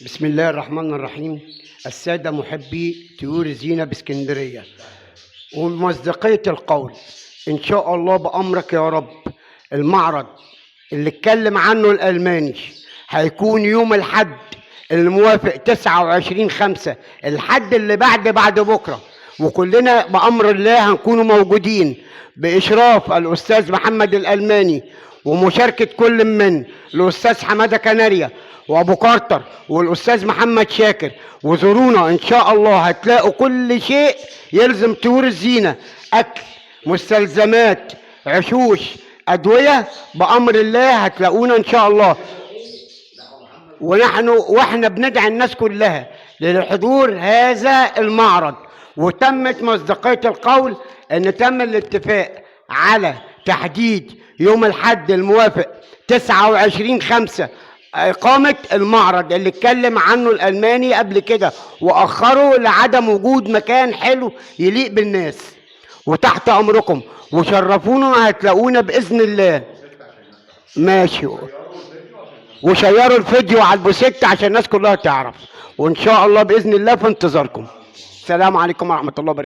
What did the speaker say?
بسم الله الرحمن الرحيم. السادة محبي طيور زينة باسكندرية ومصداقية القول، إن شاء الله بأمرك يا رب المعرض اللي اتكلم عنه الألماني هيكون يوم الحد الموافق 29/5، الحد اللي بعد بكرة، وكلنا بأمر الله هنكونوا موجودين بإشراف الأستاذ محمد الألماني ومشاركة كل من الأستاذ حمادة كناريا وأبو كارتر والأستاذ محمد شاكر. وزورونا إن شاء الله، هتلاقوا كل شيء يلزم طيور الزينة، أكل، مستلزمات، عشوش، أدوية، بأمر الله هتلاقونا إن شاء الله. واحنا بندعي الناس كلها للحضور هذا المعرض. وتمت مصداقية القول ان تم الاتفاق على تحديد يوم الحد الموافق 29/5 إقامة المعرض اللي اتكلم عنه الألماني قبل كده وأخره لعدم وجود مكان حلو يليق بالناس. وتحت أمركم وشرفونا، هتلاقونا بإذن الله. ماشي، وشيروا الفيديو على البوست عشان الناس كلها تعرف، وان شاء الله باذن الله في انتظاركم. السلام عليكم ورحمه الله وبركاته.